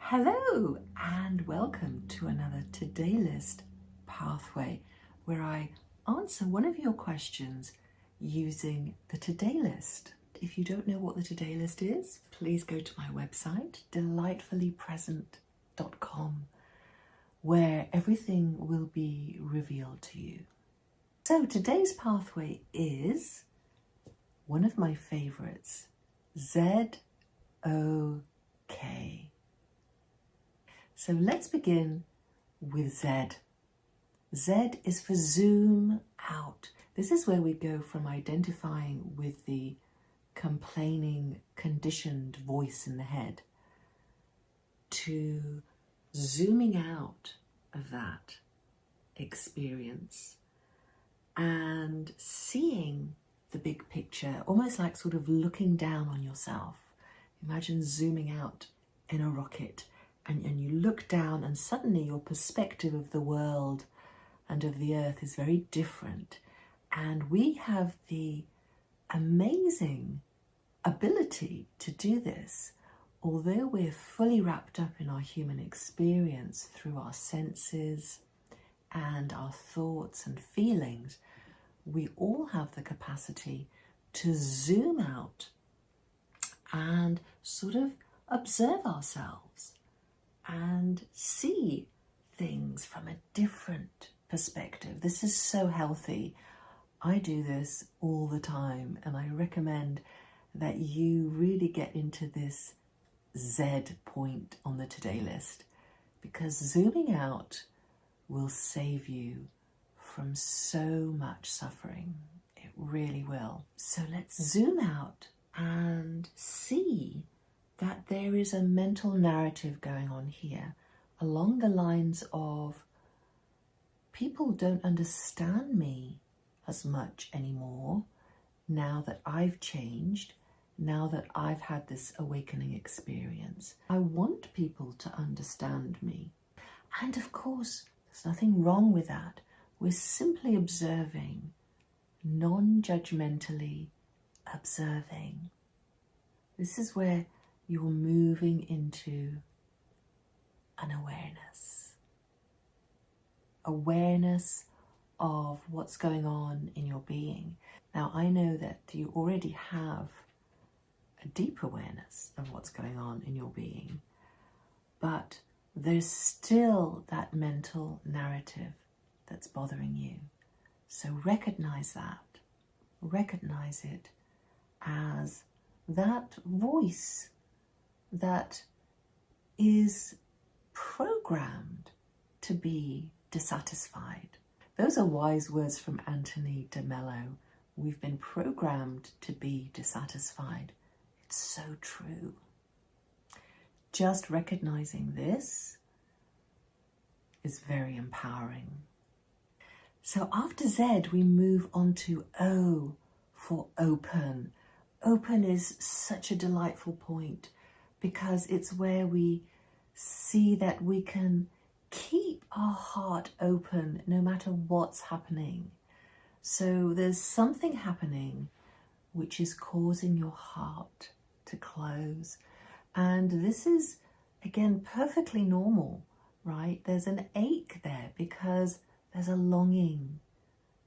Hello and welcome to another Today List Pathway where I answer one of your questions using the Today List. If you don't know what the Today List is, please go to my website delightfullypresent.com where everything will be revealed to you. So today's pathway is one of my favorites, ZOK. So let's begin with Z. Z is for zoom out. This is where we go from identifying with the complaining, conditioned voice in the head to zooming out of that experience and seeing the big picture, almost like sort of looking down on yourself. Imagine zooming out in a rocket and you look down and suddenly your perspective of the world and of the earth is very different. And we have the amazing ability to do this. Although we're fully wrapped up in our human experience through our senses and our thoughts and feelings, we all have the capacity to zoom out and sort of observe ourselves and see things from a different perspective. This is so healthy. I do this all the time, and I recommend that you really get into this Z point on the today list, because zooming out will save you from so much suffering. It really will. So let's zoom out and see that there is a mental narrative going on here along the lines of people don't understand me as much anymore now that I've changed, now that I've had this awakening experience. I want people to understand me. And of course, there's nothing wrong with that. We're simply observing, non-judgmentally observing. This is where you're moving into an awareness of what's going on in your being. Now, I know that you already have a deep awareness of what's going on in your being, but there's still that mental narrative that's bothering you. So recognize that. Recognize it as that voice that is programmed to be dissatisfied. Those are wise words from Anthony de Mello. We've been programmed to be dissatisfied. It's so true. Just recognizing this is very empowering. So after Z, we move on to O for open. Open is such a delightful point because it's where we see that we can keep our heart open no matter what's happening. So there's something happening which is causing your heart to close. And this is, again, perfectly normal, right? There's an ache there because there's a longing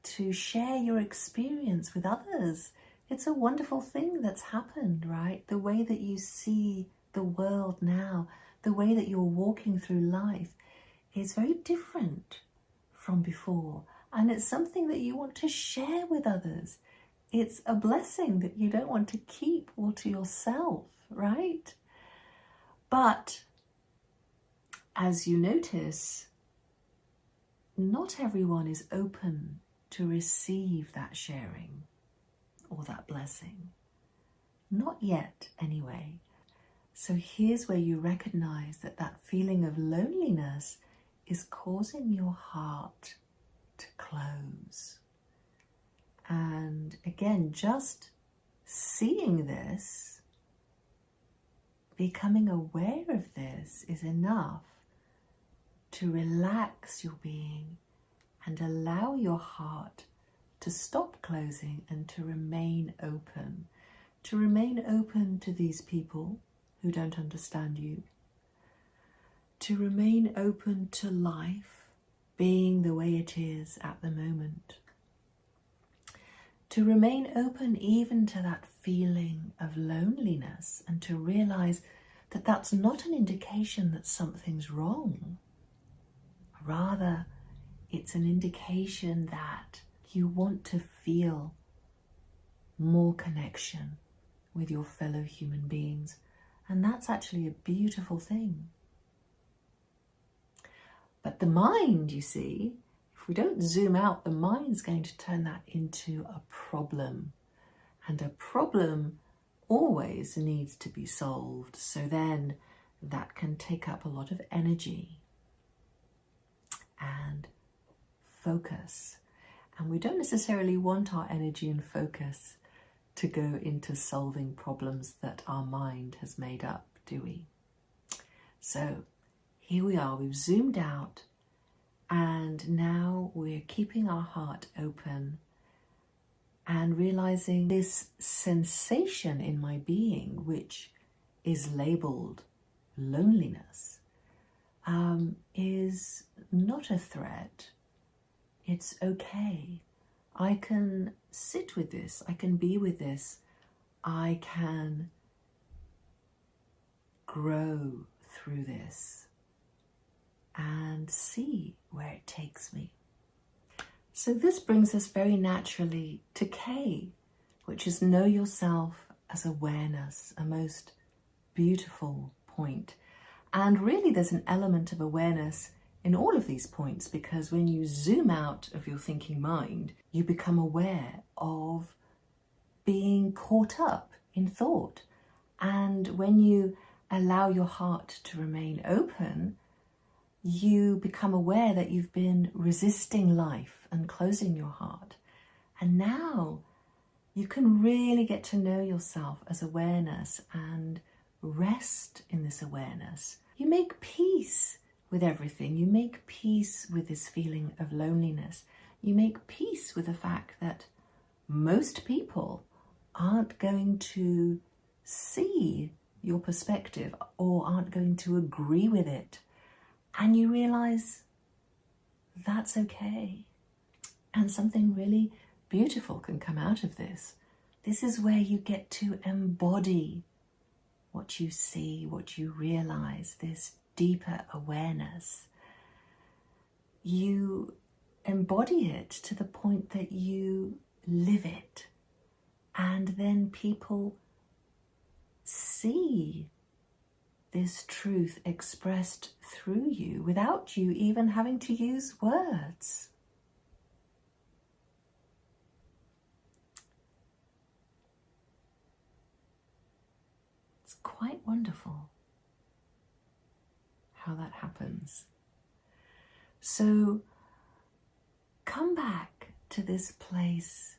to share your experience with others. It's a wonderful thing that's happened, right? The way that you see the world now, the way that you're walking through life is very different from before. And it's something that you want to share with others. It's a blessing that you don't want to keep all to yourself, right? But as you notice, not everyone is open to receive that sharing or that blessing. Not yet, anyway. So here's where you recognize that that feeling of loneliness is causing your heart to close. And again, just seeing this, becoming aware of this is enough to relax your being and allow your heart to stop closing and to remain open. To remain open to these people who don't understand you. to remain open to life being the way it is at the moment. To remain open even to that feeling of loneliness, and to realize that that's not an indication that something's wrong. Rather, it's an indication that you want to feel more connection with your fellow human beings. And that's actually a beautiful thing. But the mind, you see, if we don't zoom out, the mind's going to turn that into a problem. And a problem always needs to be solved. So then that can take up a lot of energy and focus. And we don't necessarily want our energy and focus to go into solving problems that our mind has made up, do we? So here we are, we've zoomed out, and now we're keeping our heart open and realizing this sensation in my being, which is labeled loneliness, is not a threat. It's okay. I can sit with this. I can be with this. I can grow through this and see where it takes me. So this brings us very naturally to K, which is know yourself as awareness, a most beautiful point. And really there's an element of awareness in all of these points, because when you zoom out of your thinking mind, you become aware of being caught up in thought. And when you allow your heart to remain open, you become aware that you've been resisting life and closing your heart. And now you can really get to know yourself as awareness and rest in this awareness. You make peace with everything. You make peace with this feeling of loneliness. You make peace with the fact that most people aren't going to see your perspective or aren't going to agree with it. And you realize that's okay. And something really beautiful can come out of this. This is where you get to embody what you see, what you realize, this deeper awareness. You embody it to the point that you live it. And then people see this truth expressed through you without you even having to use words. It's quite wonderful how that happens. So come back to this place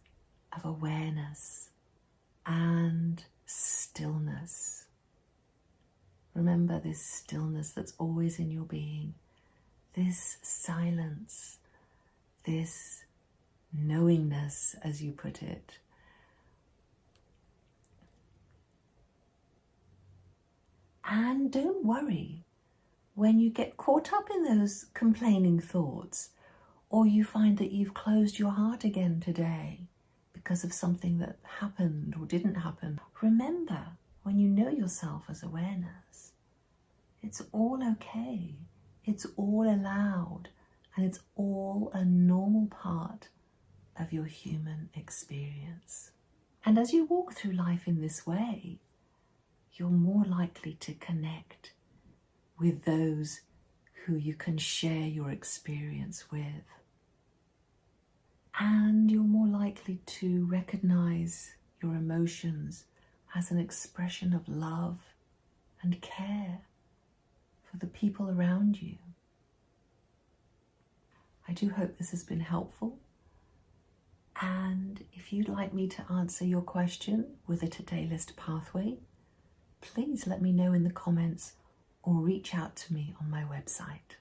of awareness and stillness. Remember this stillness that's always in your being, this silence, this knowingness, as you put it. And don't worry when you get caught up in those complaining thoughts, or you find that you've closed your heart again today because of something that happened or didn't happen. Remember, when you know yourself as awareness, it's all okay, it's all allowed, and it's all a normal part of your human experience. And as you walk through life in this way, you're more likely to connect with those who you can share your experience with. And you're more likely to recognize your emotions as an expression of love and care for the people around you. I do hope this has been helpful. And if you'd like me to answer your question with a to-do list pathway, please let me know in the comments or reach out to me on my website.